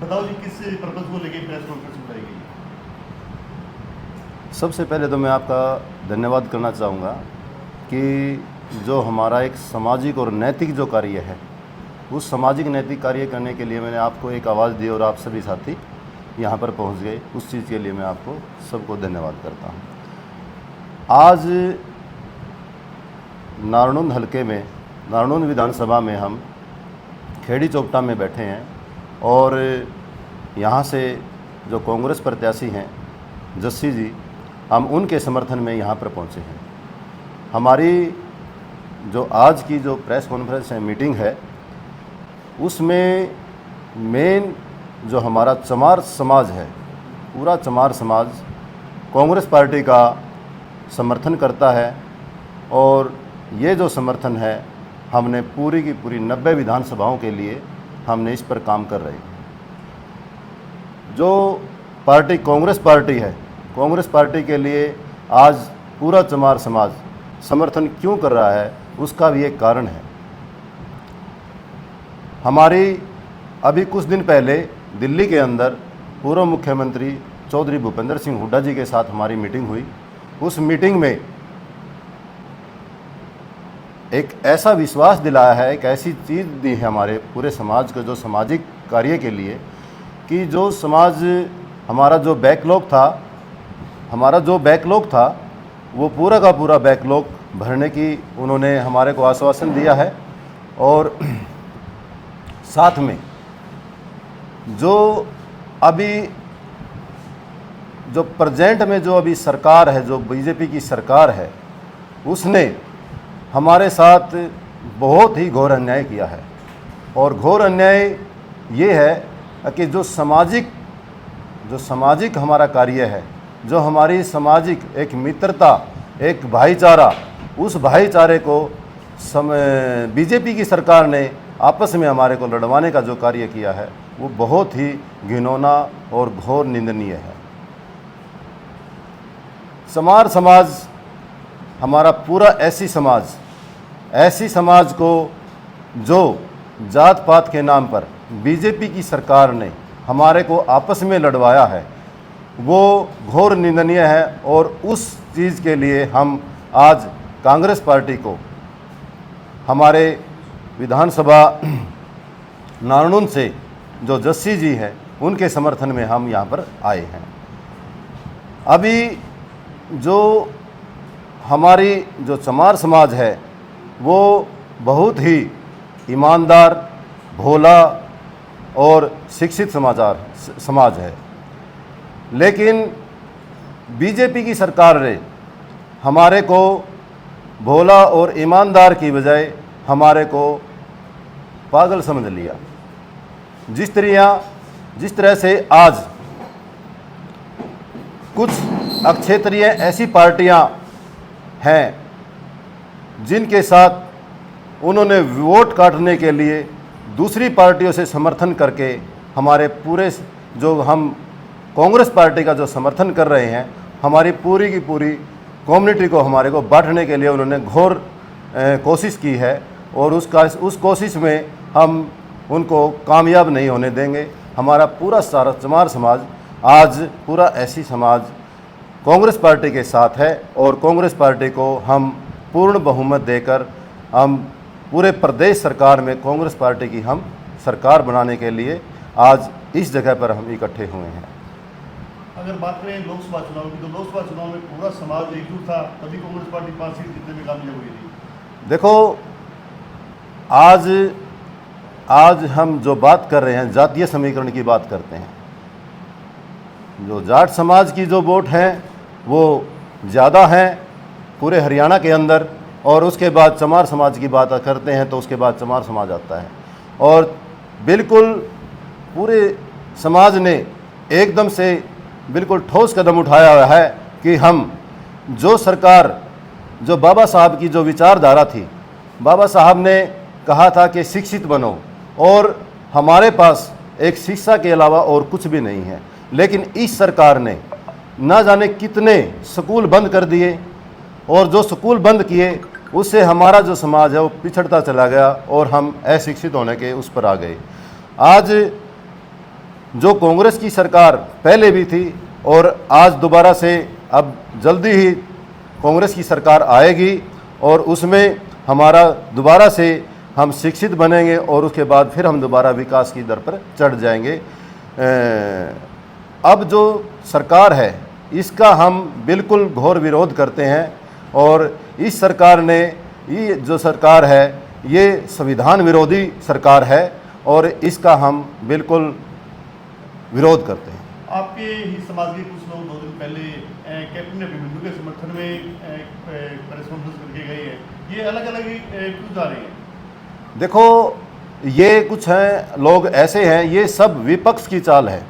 बताओ जी, किस पर्पज को लेके प्रेस कॉन्फ्रेंस बुलाई गई? सबसे पहले तो मैं आपका धन्यवाद करना चाहूँगा कि जो हमारा एक सामाजिक और नैतिक जो कार्य है, उस सामाजिक नैतिक कार्य करने के लिए मैंने आपको एक आवाज़ दी और आप सभी साथी यहाँ पर पहुँच गए। उस चीज़ के लिए मैं आपको सबको धन्यवाद करता हूँ। आज नारनौंद हलके में, नारनौंद विधानसभा में हम खेड़ी चौपटा में बैठे हैं और यहाँ से जो कांग्रेस प्रत्याशी हैं जस्सी जी, हम उनके समर्थन में यहाँ पर पहुँचे हैं। हमारी जो आज की जो प्रेस कॉन्फ्रेंस है, मीटिंग है, उसमें मेन जो हमारा चमार समाज है, पूरा चमार समाज कांग्रेस पार्टी का समर्थन करता है और ये जो समर्थन है हमने पूरी की पूरी 90 विधानसभाओं के लिए हमने इस पर काम कर रहे हैं। जो पार्टी कांग्रेस पार्टी है, कांग्रेस पार्टी के लिए आज पूरा चमार समाज समर्थन क्यों कर रहा है, उसका भी एक कारण है। हमारी अभी कुछ दिन पहले दिल्ली के अंदर पूर्व मुख्यमंत्री चौधरी भूपेंद्र सिंह हुड्डा जी के साथ हमारी मीटिंग हुई। उस मीटिंग में एक ऐसा विश्वास दिलाया है, एक ऐसी चीज़ दी है हमारे पूरे समाज को, जो सामाजिक कार्य के लिए, कि जो समाज हमारा जो बैकलॉग था वो पूरा का पूरा बैकलॉग भरने की उन्होंने हमारे को आश्वासन दिया है। और साथ में जो अभी जो प्रेजेंट में जो अभी सरकार है, जो बीजेपी की सरकार है, उसने हमारे साथ बहुत ही घोर अन्याय किया है। और घोर अन्याय ये है कि जो सामाजिक हमारा कार्य है, जो हमारी सामाजिक एक मित्रता, एक भाईचारा, उस भाईचारे को बीजेपी की सरकार ने आपस में हमारे को लड़वाने का जो कार्य किया है, वो बहुत ही घिनौना और घोर निंदनीय है। चमार समाज हमारा पूरा ऐसी समाज को जो जात पात के नाम पर बीजेपी की सरकार ने हमारे को आपस में लड़वाया है, वो घोर निंदनीय है। और उस चीज़ के लिए हम आज कांग्रेस पार्टी को, हमारे विधानसभा नारनौंद से जो जस्सी जी हैं, उनके समर्थन में हम यहाँ पर आए हैं। अभी जो हमारी जो चमार समाज है वो बहुत ही ईमानदार, भोला और शिक्षित समाज है। लेकिन बीजेपी की सरकार ने हमारे को भोला और ईमानदार की बजाय हमारे को पागल समझ लिया। जिस तरह से आज कुछ अक्षेत्रीय ऐसी पार्टियां हैं जिनके साथ उन्होंने वोट काटने के लिए दूसरी पार्टियों से समर्थन करके हमारे पूरे जो हम कांग्रेस पार्टी का जो समर्थन कर रहे हैं, हमारी पूरी की पूरी कम्युनिटी को हमारे को बांटने के लिए उन्होंने घोर कोशिश की है। और उस कोशिश में हम उनको कामयाब नहीं होने देंगे। हमारा पूरा सारा चमार समाज, आज पूरा ऐसी समाज कांग्रेस पार्टी के साथ है और कांग्रेस पार्टी को हम पूर्ण बहुमत देकर हम पूरे प्रदेश सरकार में कांग्रेस पार्टी की हम सरकार बनाने के लिए आज इस जगह पर हम इकट्ठे हुए हैं। अगर बात करें लोकसभा चुनाव की, तो लोकसभा चुनाव में पूरा समाज एकजुट था, तभी कांग्रेस पार्टी 5 सीट जीतने में कामयाब हुई थी। देखो, आज हम जो बात कर रहे हैं, जातीय समीकरण की बात करते हैं। जो जाट समाज की जो वोट है वो ज़्यादा है पूरे हरियाणा के अंदर, और उसके बाद चमार समाज की बात करते हैं तो उसके बाद चमार समाज आता है। और बिल्कुल पूरे समाज ने एकदम से बिल्कुल ठोस कदम उठाया हुआ है कि हम जो सरकार, जो बाबा साहब की जो विचारधारा थी, बाबा साहब ने कहा था कि शिक्षित बनो, और हमारे पास एक शिक्षा के अलावा और कुछ भी नहीं है। लेकिन इस सरकार ने ना जाने कितने स्कूल बंद कर दिए, और जो स्कूल बंद किए उससे हमारा जो समाज है वो पिछड़ता चला गया और हम अशिक्षित होने के उस पर आ गए। आज जो कांग्रेस की सरकार पहले भी थी और आज दोबारा से अब जल्दी ही कांग्रेस की सरकार आएगी और उसमें हमारा दोबारा से हम शिक्षित बनेंगे और उसके बाद फिर हम दोबारा विकास की दर पर चढ़ जाएंगे। अब जो सरकार है इसका हम बिल्कुल घोर विरोध करते हैं और इस सरकार ने, ये जो सरकार है ये संविधान विरोधी सरकार है और इसका हम बिल्कुल विरोध करते हैं। आपके ही समाज के कुछ लोग 2 दिन पहले कैप्टन अभिमन्यु के समर्थन में प्रेस कॉन्फ्रेंस करके गए हैं, ये अलग अलग क्यों जा रहे हैं? देखो, ये कुछ हैं लोग ऐसे हैं, ये सब विपक्ष की चाल है।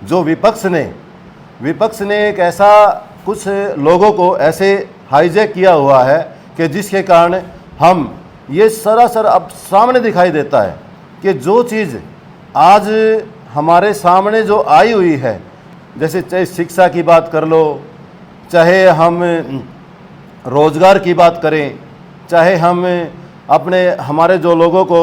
जो विपक्ष ने एक ऐसा कुछ लोगों को ऐसे हाईजैक किया हुआ है कि जिसके कारण हम ये सरासर अब सामने दिखाई देता है कि जो चीज़ आज हमारे सामने जो आई हुई है, जैसे चाहे शिक्षा की बात कर लो, चाहे हम रोज़गार की बात करें, चाहे हम हमारे जो लोगों को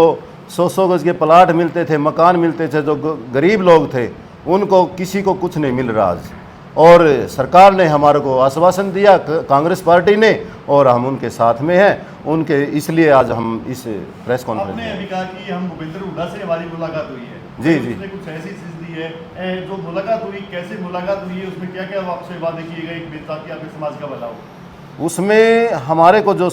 100-100 गज के प्लाट मिलते थे, मकान मिलते थे, जो गरीब लोग थे उनको किसी को कुछ नहीं मिल रहा आज। और सरकार ने हमारे को आश्वासन दिया, कांग्रेस पार्टी ने, और हम उनके साथ में हैं उनके, इसलिए आज हम इस प्रेस कॉन्फ्रेंस आपने अभी कहा कि हम भूपेंद्र हुड्डा से हमारी मुलाकात हुई है। जी। उसने कुछ ऐसी चीज़ दी है, जो मुलाकात हुई, कैसे मुलाकात हुई है, उसमें क्या क्या आपसे वादे किए गए ताकि आपके समाज का भला हो? उसमें हमारे को जो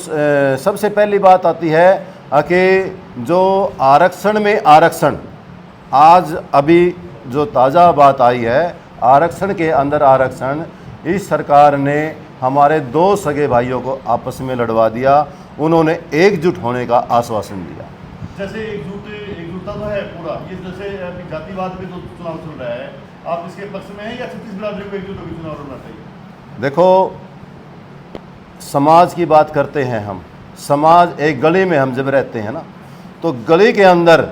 सबसे पहली बात आती है कि जो आरक्षण में आरक्षण, आज अभी जो ताज़ा बात आई है, आरक्षण के अंदर आरक्षण, इस सरकार ने हमारे 2 सगे भाइयों को आपस में लड़वा दिया। उन्होंने एकजुट होने का आश्वासन दिया। जैसे एकजुटता तो है पूरा, ये जैसे अभी जातिवाद पे जो चुनाव चल रहा है, आप इसके पक्ष में हैं या 36 बिरादरी को एकजुट होकर चुनाव लड़ना चाहिए? देखो, समाज की बात करते हैं हम, समाज एक गली में हम जब रहते हैं ना, तो गली के अंदर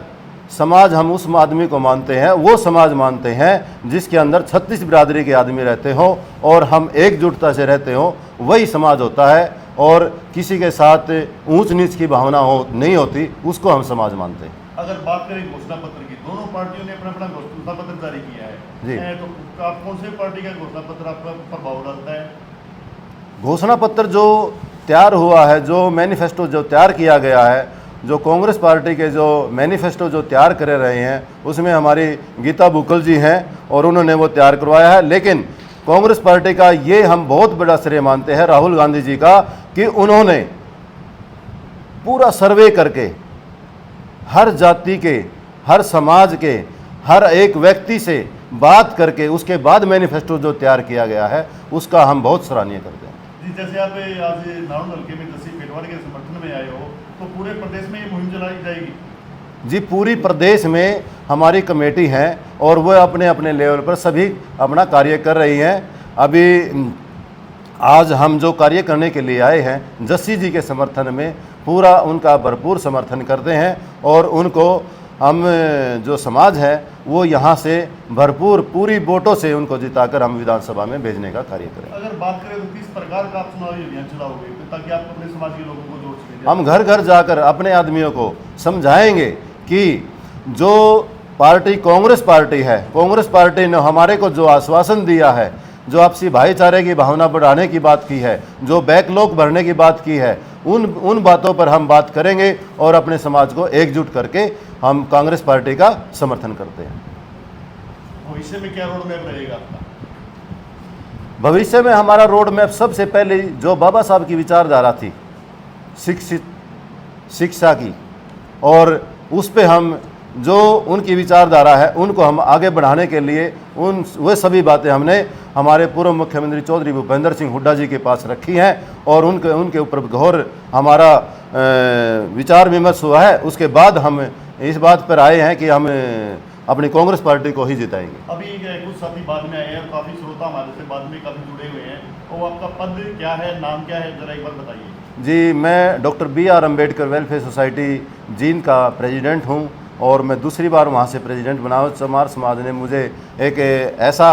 समाज हम उस आदमी को मानते हैं, वो समाज मानते हैं जिसके अंदर 36 बिरादरी के आदमी रहते हों और हम एकजुटता से रहते हों, वही समाज होता है। और किसी के साथ ऊंच नीच की भावना नहीं होती, उसको हम समाज मानते हैं। अगर बात करें घोषणा पत्र की, दोनों पार्टियों ने अपना अपना घोषणा पत्र जारी किया है जी। तो आप कौन से पार्टी का घोषणा पत्र आप पर प्रभाव डालता है? घोषणा पत्र जो तैयार हुआ है, जो मैनिफेस्टो जो तैयार किया गया है, जो कांग्रेस पार्टी के जो मैनिफेस्टो जो तैयार कर रहे हैं, उसमें हमारी गीता बुक्कल जी हैं और उन्होंने वो तैयार करवाया है। लेकिन कांग्रेस पार्टी का ये हम बहुत बड़ा श्रेय मानते हैं राहुल गांधी जी का, कि उन्होंने पूरा सर्वे करके हर जाति के, हर समाज के, हर एक व्यक्ति से बात करके उसके बाद मैनिफेस्टो जो तैयार किया गया है, उसका हम बहुत सराहनीय करते हैं। जी, जैसे आप आज नारों हल्के में जैसे पेटवार के समर्थन में आए हो, तो पूरे प्रदेश में ये मुहिम चलाई जाएगी? जी, पूरी प्रदेश में हमारी कमेटी है और वो अपने अपने लेवल पर सभी अपना कार्य कर रही हैं। अभी आज हम जो कार्य करने के लिए आए हैं, जस्सी जी के समर्थन में पूरा उनका भरपूर समर्थन करते हैं और उनको हम जो समाज है वो यहाँ से भरपूर पूरी वोटों से उनको जिताकर हम विधानसभा में भेजने का कार्य करें। अगर बात करें तो किस प्रकार का आप चुनावी अभियान चलाओगे ताकि आप अपने समाज के लोगों को जोड़ सकें? हम घर घर जाकर अपने आदमियों को समझाएंगे कि जो पार्टी कांग्रेस पार्टी है, कांग्रेस पार्टी ने हमारे को जो आश्वासन दिया है, जो आपसी भाईचारे की भावना बढ़ाने की बात की है, जो बैकलॉग भरने की बात की है, उन बातों पर हम बात करेंगे और अपने समाज को एकजुट करके हम कांग्रेस पार्टी का समर्थन करते हैं। भविष्य में क्या रोड मैप रहेगा आपका? भविष्य में हमारा रोड मैप सबसे पहले जो बाबा साहब की विचारधारा थी शिक्षा की, और उस पे हम जो उनकी विचारधारा है उनको हम आगे बढ़ाने के लिए वे सभी बातें हमने हमारे पूर्व मुख्यमंत्री चौधरी भूपेंद्र सिंह हुड्डा जी के पास रखी हैं और उनके ऊपर घोर हमारा विचार विमर्श हुआ है। उसके बाद हम इस बात पर आए हैं कि हम अपनी कांग्रेस पार्टी को ही जिताएंगे। अभी कुछ साथी बाद में आए हैं और काफ़ी श्रोता हमारे से बाद में काफ़ी जुड़े हुए हैं, तो आपका पद क्या है, नाम क्या है, जरा एक बार बताइए। जी, मैं doctor B.R. Ambedkar welfare society Jind का प्रेसिडेंट हूं और मैं दूसरी बार वहां से प्रेसिडेंट बना हूं। चमार समाज ने मुझे एक ऐसा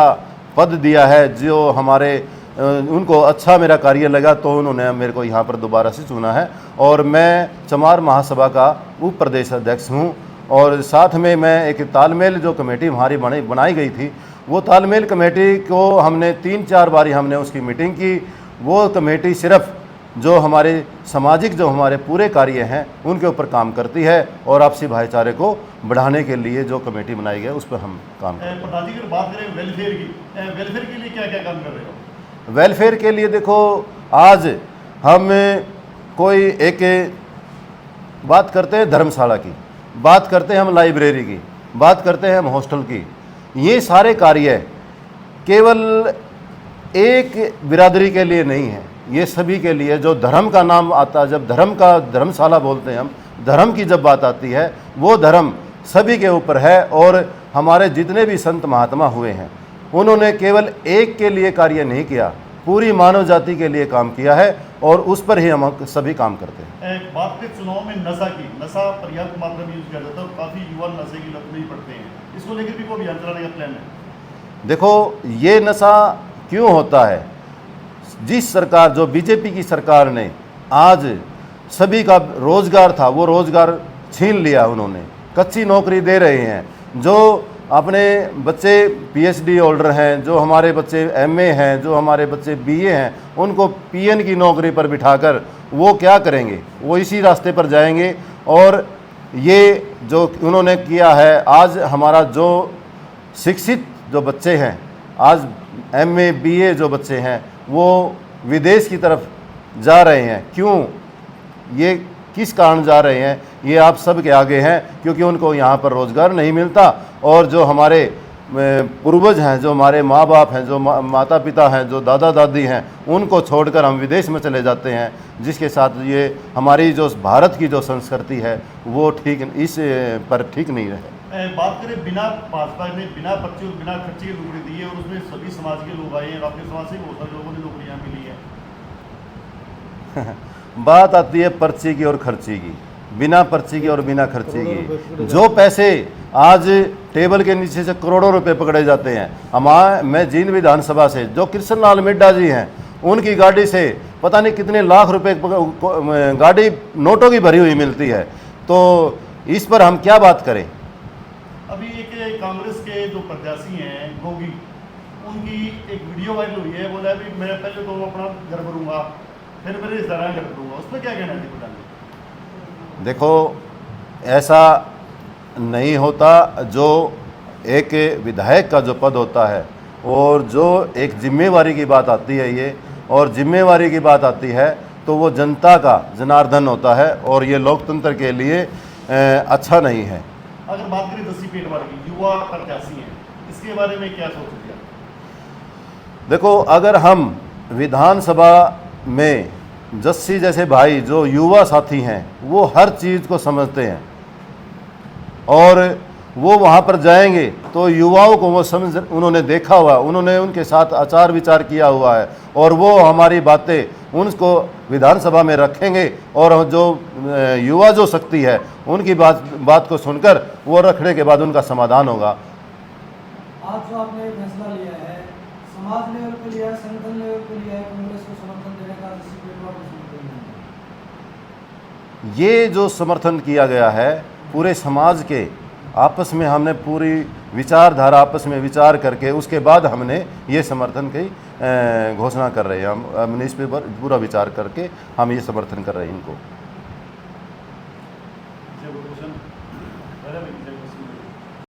पद दिया है जो हमारे उनको अच्छा मेरा कार्य लगा, तो उन्होंने मेरे को यहाँ पर दोबारा से चुना है और मैं चमार महासभा का उप प्रदेश अध्यक्ष हूँ और साथ में मैं एक तालमेल जो कमेटी हमारी बनाई गई थी, वो तालमेल कमेटी को हमने 3-4 बारी हमने उसकी मीटिंग की। वो कमेटी सिर्फ जो हमारे सामाजिक जो हमारे पूरे कार्य हैं उनके ऊपर काम करती है और आपसी भाईचारे को बढ़ाने के लिए जो कमेटी बनाई गई उस पर हम काम करते हैं। प्रधान जी अगर बात करें वेलफेयर की, वेलफेयर के लिए क्या क्या काम कर रहे हो? वेलफेयर के लिए देखो, आज हम कोई एक बात करते हैं धर्मशाला की, बात करते हैं हम लाइब्रेरी की, बात करते हैं हम हॉस्टल की। ये सारे कार्य केवल एक बिरादरी के लिए नहीं है, ये सभी के लिए। जो धर्म का नाम आता है, जब धर्म का धर्मशाला बोलते हैं हम, धर्म की जब बात आती है, वो धर्म सभी के ऊपर है। और हमारे जितने भी संत महात्मा हुए हैं उन्होंने केवल एक के लिए कार्य नहीं किया, पूरी मानव जाति के लिए काम किया है और उस पर ही हम सभी काम करते हैं। बात करें चुनाव में नशा की, नशा पर्याप्त मात्रा में यूज किया जाता है और काफ़ी युवा नशे की लत में ही पड़ते हैं, इसको लेकर भी कोई अभियान चलाने का प्लान है? देखो, ये नशा क्यों होता है? जिस सरकार, जो बीजेपी की सरकार ने आज सभी का रोजगार था वो रोजगार छीन लिया, उन्होंने कच्ची नौकरी दे रहे हैं। जो अपने बच्चे पीएचडी होल्डर हैं, जो हमारे बच्चे एमए हैं, जो हमारे बच्चे बीए हैं, उनको पीएन की नौकरी पर बिठाकर वो क्या करेंगे? वो इसी रास्ते पर जाएंगे। और ये जो उन्होंने किया है, आज हमारा जो शिक्षित जो बच्चे हैं, आज एमए बीए जो बच्चे हैं, वो विदेश की तरफ जा रहे हैं। क्यों? ये किस कारण जा रहे हैं? ये आप सब के आगे हैं, क्योंकि उनको यहाँ पर रोज़गार नहीं मिलता। और जो हमारे पूर्वज हैं, जो हमारे माँ बाप हैं, जो माता पिता हैं, जो दादा दादी हैं, उनको छोड़कर हम विदेश में चले जाते हैं, जिसके साथ ये हमारी जो भारत की जो संस्कृति है वो ठीक इस पर ठीक नहीं रहे। बात करें, बिना भाजपा ने बिना पर्चे और बिना खर्चे की नौकरी दी है और उसमें सभी समाज के लोग आए हैं, आपके समाज से बहुत सारे लोगों ने नौकरियाँ मिली है। बात आती है पर्ची की और खर्ची की, बिना पर्ची की और बिना खर्ची की। जो पैसे आज टेबल के नीचे से करोड़ों रुपए पकड़े जाते हैं, मैं जींद विधानसभा से जो कृष्ण लाल मिड्डा जी हैं, उनकी गाड़ी से पता नहीं कितने लाख रुपए गाड़ी नोटों की भरी हुई मिलती है। तो इस पर हम क्या बात करें? अभी एक कांग्रेस के जो प्रत्याशी हैं गोगी, उनकी एक वीडियो वायरल हुई है, बोला अभी मैं पहले तो अपना घर भरूंगा, फिर मेरे रिश्तेदार घर भरूंगा, उस पर क्या कहना है? देखो, ऐसा नहीं होता। जो एक विधायक का जो पद होता है और जो एक जिम्मेवारी की बात आती है, ये और जिम्मेवारी की बात आती है तो वो जनता का जनार्दन होता है और ये लोकतंत्र के लिए अच्छा नहीं है। अगर बात करें 10 पेट वाले की, युवा प्रत्याशी हैं, इसके बारे में क्या सोच दिया? देखो, अगर हम विधानसभा में जस्सी जैसे भाई जो युवा साथी हैं, वो हर चीज़ को समझते हैं और वो वहाँ पर जाएंगे तो युवाओं को वो समझ, उन्होंने देखा हुआ, उन्होंने उनके साथ आचार विचार किया हुआ है और वो हमारी बातें उनको विधानसभा में रखेंगे और जो युवा जो शक्ति है उनकी बात को सुनकर वो रखने के बाद उनका समाधान होगा। आज जो आपने फैसला लिया है, समाज लेवल पे लिया है, संगठन लेवल पे लिया है, कांग्रेस को समर्थन देने का, ये जो समर्थन किया गया है पूरे समाज के आपस में, हमने पूरी विचारधारा आपस में विचार करके उसके बाद हमने ये समर्थन की घोषणा कर रहे हैं। हमने इस पर पूरा विचार करके हम ये समर्थन कर रहे हैं इनको।